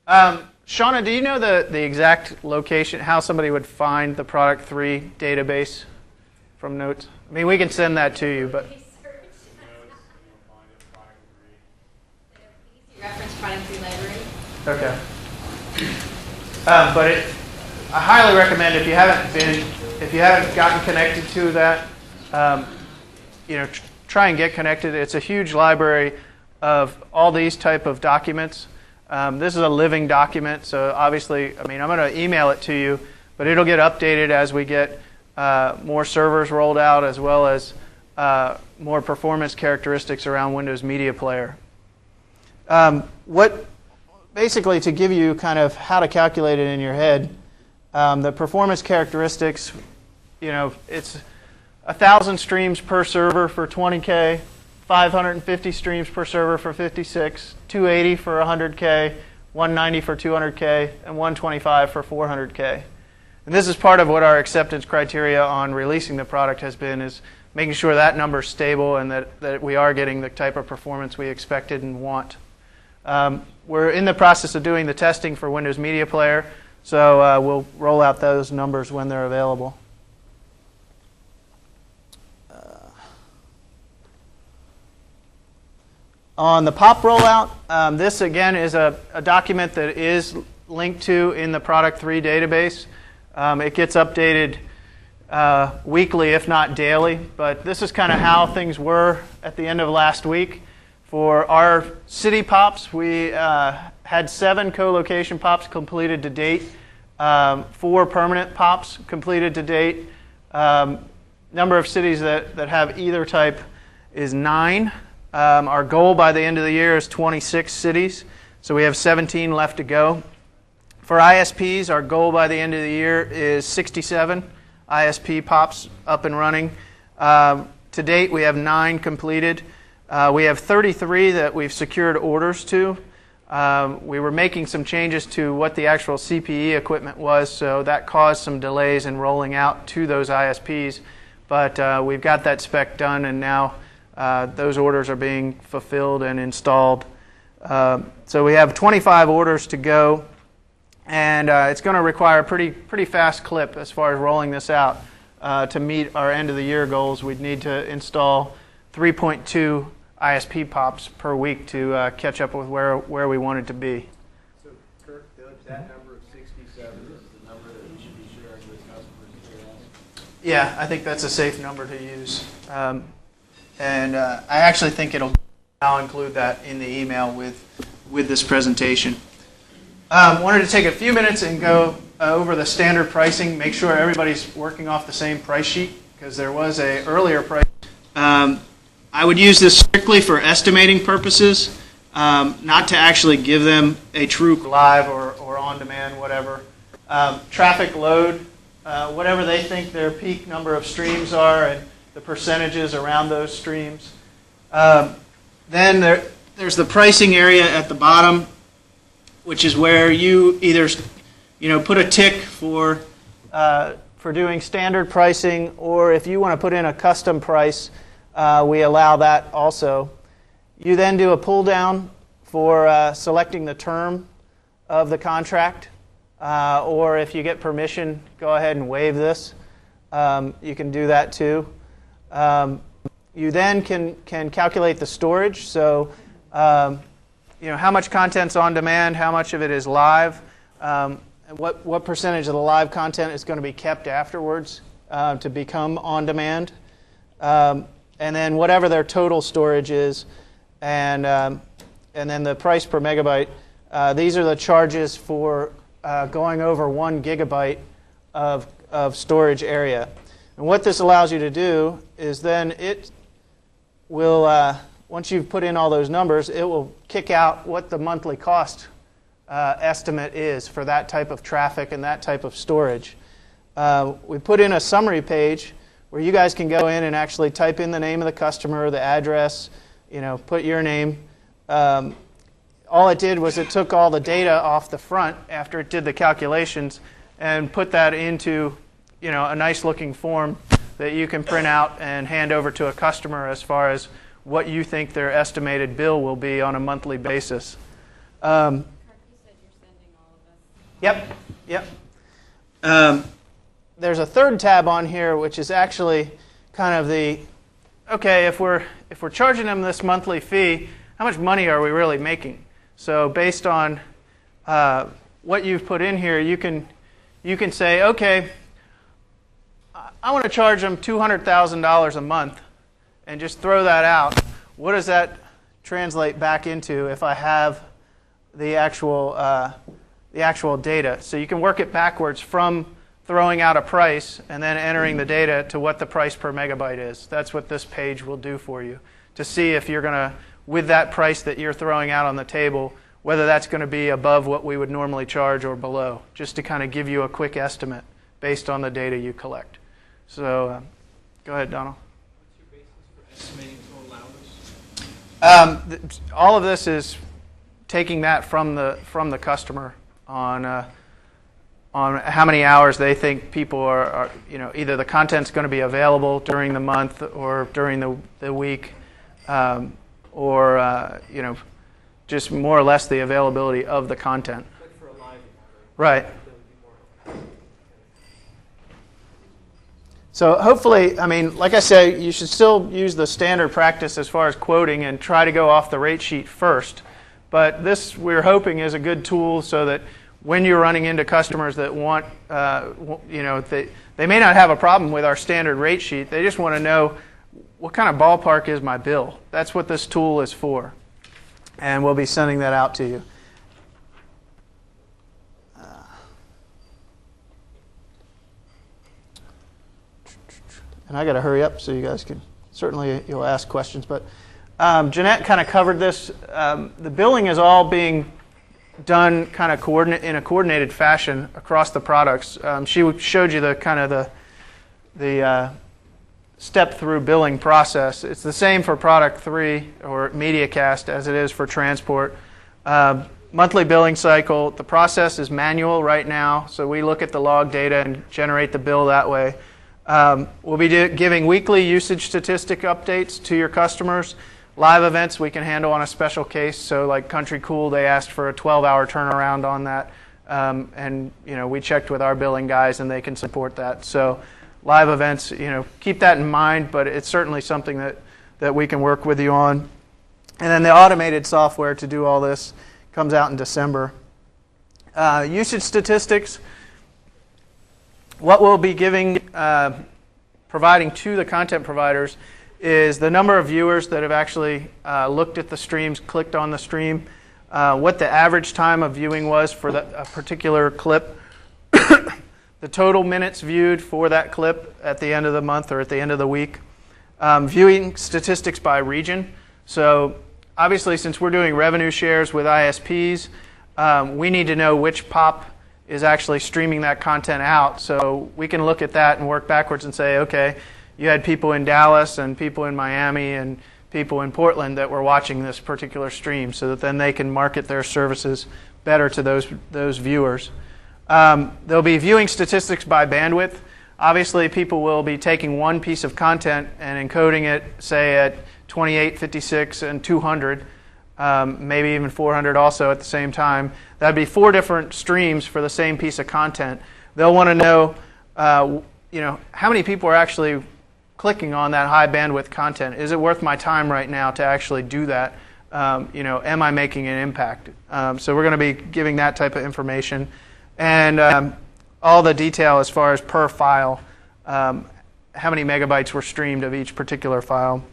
Shauna, do you know the exact location, how somebody would find the product 3 database from notes? I mean, we can send that to you, but... Reference product 3 library. Okay. But I highly recommend if you haven't gotten connected to that, try and get connected. It's a huge library of all these type of documents. This is a living document, so obviously, I'm going to email it to you, but it'll get updated as we get more servers rolled out, as well as more performance characteristics around Windows Media Player. Basically, to give you kind of how to calculate it in your head, the performance characteristics, it's 1,000 streams per server for 20K, 550 streams per server for 56, 280 for 100K, 190 for 200K, and 125 for 400K. And this is part of what our acceptance criteria on releasing the product has been, is making sure that number is stable and that we are getting the type of performance we expected and want. We're in the process of doing the testing for Windows Media Player, so we'll roll out those numbers when they're available. On the POP rollout, this again is a document that is linked to in the Product 3 database. It gets updated weekly, if not daily, but this is kind of how things were at the end of last week. For our city POPs, we had 7 co-location POPs completed to date, 4 permanent POPs completed to date. Number of cities that have either type is 9. Our goal by the end of the year is 26 cities, so we have 17 left to go. For ISPs, our goal by the end of the year is 67 ISP POPs up and running. To date, we have 9 completed. We have 33 that we've secured orders to. We were making some changes to what the actual CPE equipment was, so that caused some delays in rolling out to those ISPs. But we've got that spec done, and now those orders are being fulfilled and installed. So we have 25 orders to go, and it's going to require a pretty fast clip as far as rolling this out. To meet our end of the year goals, we'd need to install 3.2 ISP POPs per week to catch up with where we wanted to be. So, Kirk, that number of 67 is the number that we should be sharing with customers? Yeah, I think that's a safe number to use. And I actually think I'll include that in the email with this presentation. Wanted to take a few minutes and go over the standard pricing, make sure everybody's working off the same price sheet, because there was an earlier price. I would use this strictly for estimating purposes, not to actually give them a true live or on-demand, whatever. Traffic load, whatever they think their peak number of streams are, and the percentages around those streams. Then there's the pricing area at the bottom, which is where you either put a tick for doing standard pricing, or if you want to put in a custom price, we allow that also. You then do a pull down for selecting the term of the contract. or if you get permission, go ahead and waive this. You can do that too. You then can calculate the storage. So, how much content's on demand, how much of it is live, what percentage of the live content is going to be kept afterwards to become on demand, and then whatever their total storage is, and then the price per megabyte. These are the charges for going over 1 gigabyte of storage area. And what this allows you to do is then it will, once you've put in all those numbers, it will kick out what the monthly cost estimate is for that type of traffic and that type of storage. We put in a summary page where you guys can go in and actually type in the name of the customer, the address, put your name. All it did was it took all the data off the front after it did the calculations and put that into a nice looking form that you can print out and hand over to a customer as far as what you think their estimated bill will be on a monthly basis. Kirk, you said you're sending all of this. Yep. There's a third tab on here which is actually kind of if we're charging them this monthly fee, how much money are we really making? So based on what you've put in here, you can say, okay, I want to charge them $200,000 a month, and just throw that out. What does that translate back into if I have the actual data? So you can work it backwards from throwing out a price and then entering the data to what the price per megabyte is. That's what this page will do for you, to see if you're going to, with that price that you're throwing out on the table, whether that's going to be above what we would normally charge or below, just to kind of give you a quick estimate based on the data you collect. So go ahead, Donald. What's your basis for estimating total hours? All of this is taking that from the customer on how many hours they think people are either the content's going to be available during the month or during the week, or just more or less the availability of the content. Like for a live event, Right. that would be more. So hopefully, like I say, you should still use the standard practice as far as quoting and try to go off the rate sheet first. But this, we're hoping, is a good tool so that when you're running into customers that want, they may not have a problem with our standard rate sheet. They just want to know what kind of ballpark is my bill. That's what this tool is for. And we'll be sending that out to you. And I got to hurry up so you guys can, certainly you'll ask questions. But Jeanette kind of covered this. The billing is all being done kind of in a coordinated fashion across the products. She showed you the step-through billing process. It's the same for product 3 or MediaCast as it is for transport. Monthly billing cycle, the process is manual right now, so we look at the log data and generate the bill that way. We'll be giving weekly usage statistic updates to your customers. Live events we can handle on a special case. So like Country Cool, they asked for a 12-hour turnaround on that. And we checked with our billing guys and they can support that. So live events, keep that in mind, but it's certainly something that we can work with you on. And then the automated software to do all this comes out in December. Usage statistics. What we'll be providing to the content providers is the number of viewers that have actually looked at the streams, clicked on the stream, what the average time of viewing was for a particular clip, the total minutes viewed for that clip at the end of the month or at the end of the week, viewing statistics by region. So obviously, since we're doing revenue shares with ISPs, we need to know which POP is actually streaming that content out. So we can look at that and work backwards and say, okay, you had people in Dallas and people in Miami and people in Portland that were watching this particular stream, so that then they can market their services better to those viewers. There'll be viewing statistics by bandwidth. Obviously, people will be taking one piece of content and encoding it, say, at 28, 56, and 200. maybe even 400 also at the same time. That'd be 4 different streams for the same piece of content. They'll want to know, how many people are actually clicking on that high bandwidth content. Is it worth my time right now to actually do that? Am I making an impact? So we're going to be giving that type of information. And all the detail as far as per file, how many megabytes were streamed of each particular file.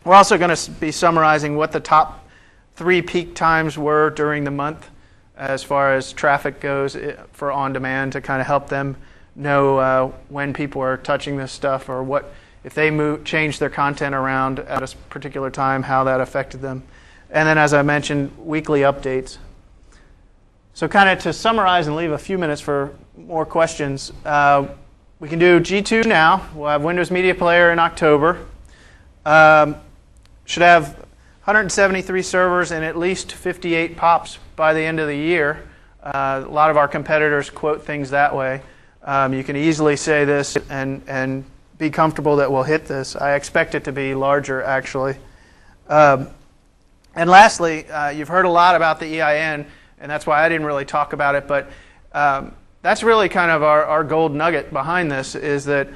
We're also going to be summarizing what the top 3 peak times were during the month as far as traffic goes for on-demand, to kind of help them know when people are touching this stuff, or what, if they change their content around at a particular time, how that affected them. And then, as I mentioned, weekly updates. So kind of to summarize and leave a few minutes for more questions, we can do G2 now. We'll have Windows Media Player in October. Should have 173 servers and at least 58 POPs by the end of the year. A lot of our competitors quote things that way. You can easily say this and be comfortable that we'll hit this. I expect it to be larger, actually. And lastly, you've heard a lot about the EIN, and that's why I didn't really talk about it, but that's really kind of our gold nugget behind this, is that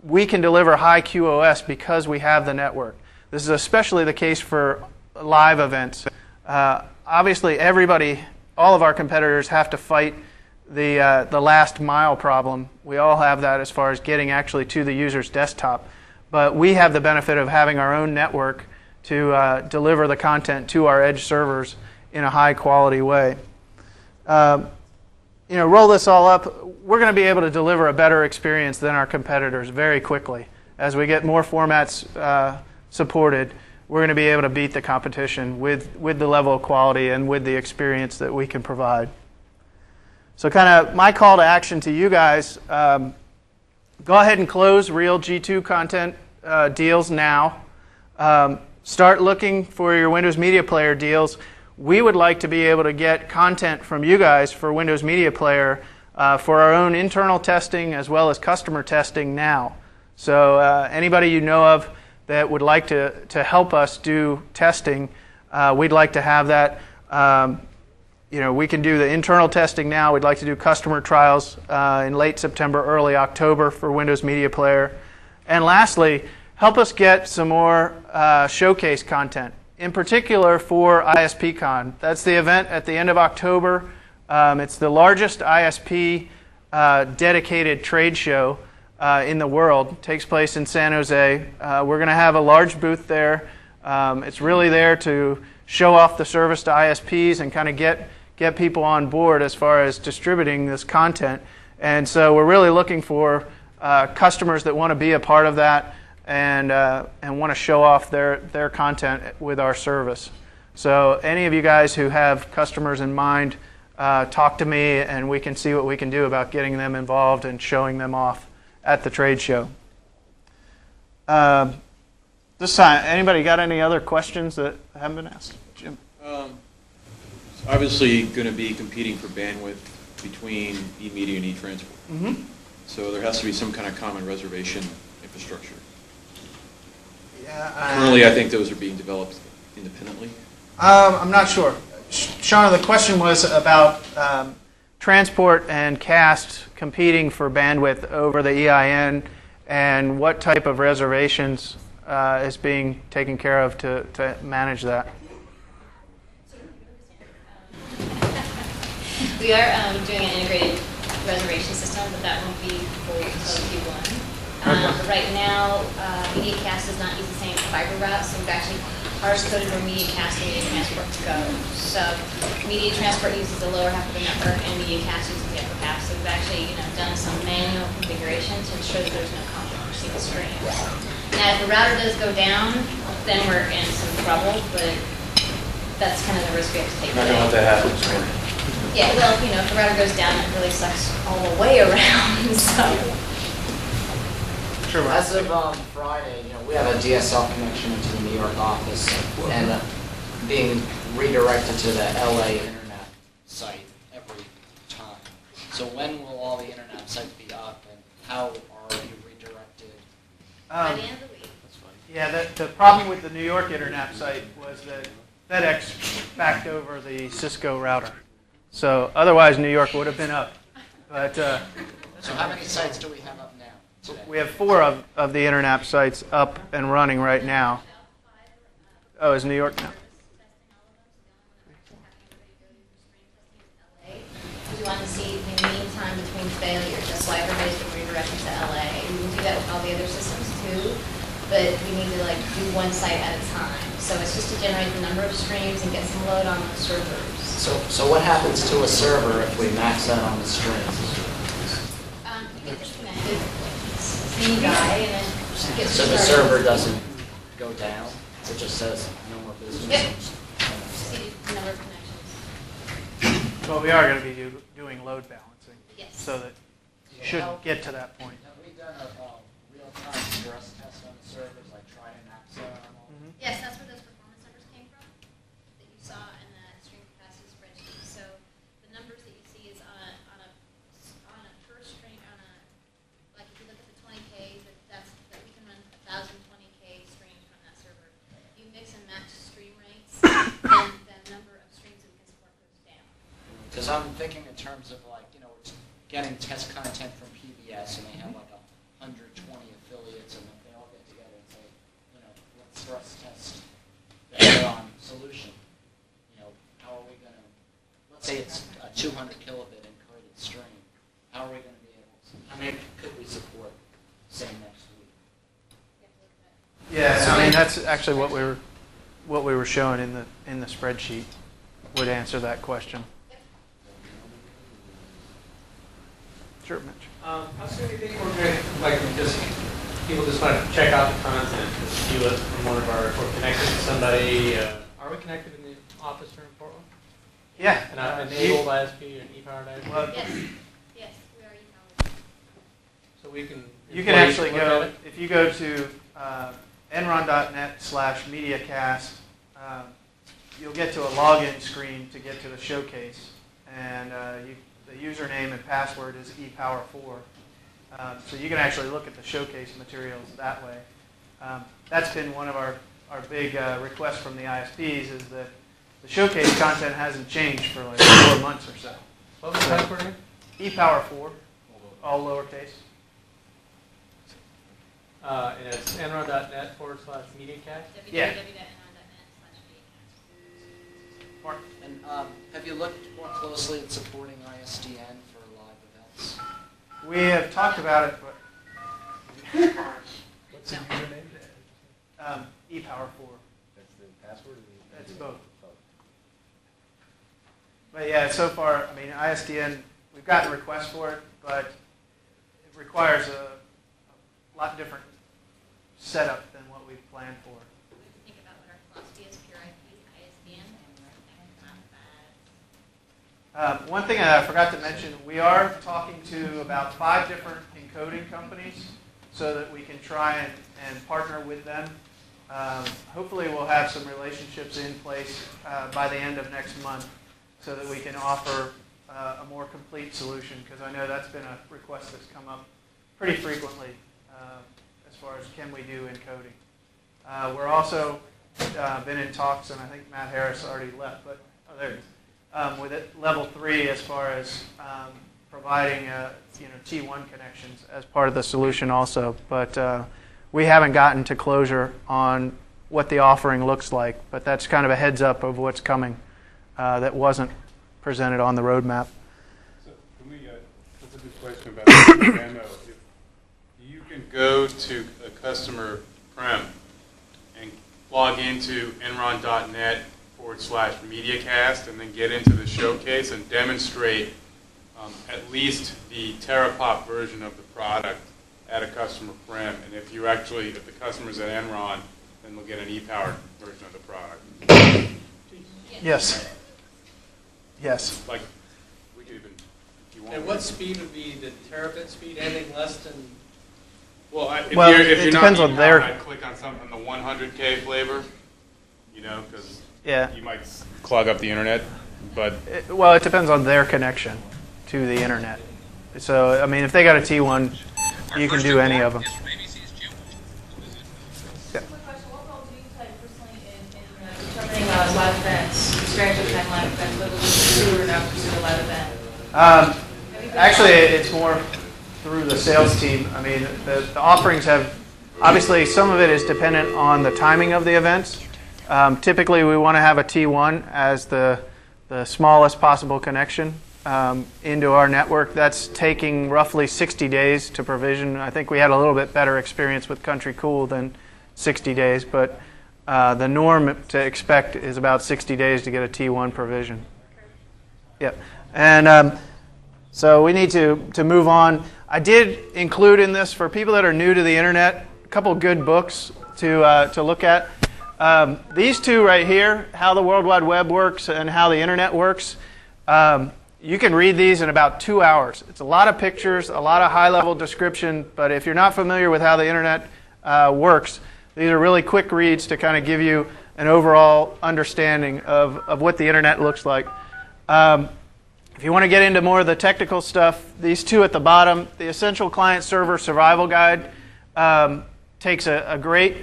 we can deliver high QoS because we have the network. This is especially the case for live events. Obviously, all of our competitors have to fight the last mile problem. We all have that as far as getting actually to the user's desktop. But we have the benefit of having our own network to deliver the content to our edge servers in a high quality way. Roll this all up, we're going to be able to deliver a better experience than our competitors very quickly. As we get more formats supported, we're going to be able to beat the competition with the level of quality and with the experience that we can provide. So kind of my call to action to you guys, go ahead and close real G2 content deals now. Start looking for your Windows Media Player deals. We would like to be able to get content from you guys for Windows Media Player for our own internal testing as well as customer testing now. So anybody you know of that would like to help us do testing, we'd like to have that. We can do the internal testing now. We'd like to do customer trials in late September, early October for Windows Media Player. And lastly, help us get some more showcase content, in particular for ISPCon. That's the event at the end of October. It's the largest ISP dedicated trade show in the world. It takes place in San Jose. We're going to have a large booth there. It's really there to show off the service to ISPs and kind of get people on board as far as distributing this content. And so we're really looking for customers that want to be a part of that and want to show off their content with our service. So any of you guys who have customers in mind, talk to me and we can see what we can do about getting them involved and showing them off at the trade show. This time, anybody got any other questions that haven't been asked? Jim? It's obviously going to be competing for bandwidth between eMedia and eTransport. Mm-hmm. So there has to be some kind of common reservation infrastructure. Yeah. Currently, I think those are being developed independently. I'm not sure. Shauna, the question was about transport and cast competing for bandwidth over the EIN, and what type of reservations is being taken care of to manage that. We are doing an integrated reservation system, but that won't be full until Q1. But right now, MediaCast does not use the same fiber route, so we've actually hard-coded where MediaCast and MediaTransport go. So MediaTransport uses the lower half of the network, and MediaCast uses the upper half. So we've actually done some manual configuration to ensure that there's no conflict between the streams. Now, if the router does go down, then we're in some trouble, but that's kind of the risk we have to take. I'm not going to let that happen. Yeah, well, if the router goes down, it really sucks all the way around. So. Sure. As of Friday, we have a DSL connection to the New York office and being redirected to the LA internet site every time. So when will all the internet sites be up, and how are you redirected? By the end of the week. Yeah, the problem with the New York internet site was that FedEx backed over the Cisco router. So otherwise, New York would have been up. But So how many sites do we have up now today? we have 4 of the InterNAP sites up and running right now. Oh, is New York now? We want to see the mean time between failures. That's why everybody's been redirected to LA. We will do that with all the other systems too, but we need to do one site at a time. So it's just to generate the number of streams and get some load on the servers. So what happens to a server if we max out on the streams? You get disconnected, same guy, and then get So the started. server doesn't go down? It just says no more business? Yep. See the number of connections. Well, we are going to be doing load balancing. Yes. So that you should get to that point. Have we done a real-time stress test on the servers, like try to max out on all? Yes, that's where those performance numbers came from that you saw in the stream capacity spreadsheet. So the numbers that you see is on a per stream, like if you look at the 20K, that we can run 1,000 20K streams from that server. If you mix and match stream rates, then the number of streams that we can support goes down. Because I'm thinking in terms of it's getting test content from PBS and they have 120 affiliates and they all get together and say, let's stress test the Aeron solution. How are we going to, let's say it's a 200 kilobit encoded stream. How are we going to be able to, how many could we support, say, next week? Yeah, I mean that's actually what we were showing in the spreadsheet would answer that question. Sure, Mitch. How soon do you think we're going to, people just want to check out the content, just view it from one of our, or connected to somebody? Are we connected in the office here in Portland? Yeah. And enabled ISP and e-powered ISP? Well, Yes, yes, we are e-powered. So we can. you can actually go, if you go to enron.net/mediacast, you'll get to a login screen to get to the showcase. And the username and password is ePower4. So you can actually look at the showcase materials that way. That's been one of our big requests from the ISPs is that the showcase content hasn't changed for 4 months or so. What was the password again? ePower4, all lowercase. And it's enron.net/mediacast? Yeah. www.enron.net/mediacast. Mark? And have you looked more closely at supporting ISDN for live events? We have talked about it, but What's the username? ePower4. That's the password? That's both. But yeah, so far, I mean, ISDN, we've gotten requests for it, but it requires a lot different setup than what we've planned for. Think about what our philosophy is, pure IP, ISDN, and One thing I forgot to mention, we are talking to about 5 different encoding companies so that we can try and partner with them. Hopefully we'll have some relationships in place by the end of next month so that we can offer a more complete solution, because I know that's been a request that's come up pretty frequently as far as can we do encoding. We're also been in talks, and I think Matt Harris already left, but there he is. With it, level 3 as far as providing T1 connections as part of the solution also. But we haven't gotten to closure on what the offering looks like. But that's kind of a heads up of what's coming that wasn't presented on the roadmap. So can we, that's a good question about the demo. If you can go to a customer prem and log into enron.net/mediacast and then get into the showcase and demonstrate at least the terapop version of the product at a customer prem. And if the customer's at Enron, then they'll get an e-powered version of the product. Yes. Yes. Like, we could even, if you want. And what speed would be the terabit speed? Anything less than? Well, if Well, you're, it if you're depends not on their- I'd click on something in the 100K flavor, because Yeah. you might clog up the internet. But Well, it depends on their connection to the internet. So, I mean, if they got a T1, you can do any of them. Quick question, what role do you play personally in determining live events, whether it's through or not through the live event? Actually, it's more through the sales team. I mean, the offerings have, obviously, some of it is dependent on the timing of the events. Typically, we want to have a T1 as the smallest possible connection into our network. That's taking roughly 60 days to provision. I think we had a little bit better experience with Country Cool than 60 days, but the norm to expect is about 60 days to get a T1 provision. Yep. And so we need to move on. I did include in this, for people that are new to the internet, a couple good books to look at. These two right here, How the World Wide Web Works and How the Internet Works, you can read these in about 2 hours. It's a lot of pictures, a lot of high-level description, but if you're not familiar with how the Internet works, these are really quick reads to kind of give you an overall understanding of what the Internet looks like. If you want to get into more of the technical stuff, these two at the bottom, the Essential Client Server Survival Guide takes a great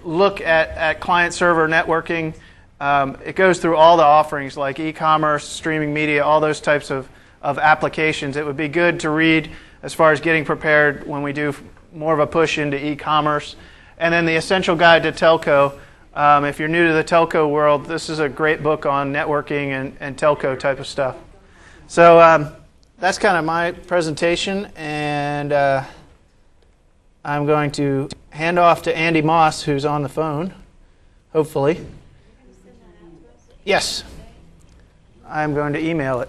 look at client-server networking. It goes through all the offerings like e-commerce, streaming media, all those types of applications. It would be good to read as far as getting prepared when we do more of a push into e-commerce. And then the Essential Guide to Telco. If you're new to the telco world, this is a great book on networking and telco type of stuff. So that's kind of my presentation, and I'm going to hand off to Andy Moss, who's on the phone, hopefully. Yes. I'm going to email it.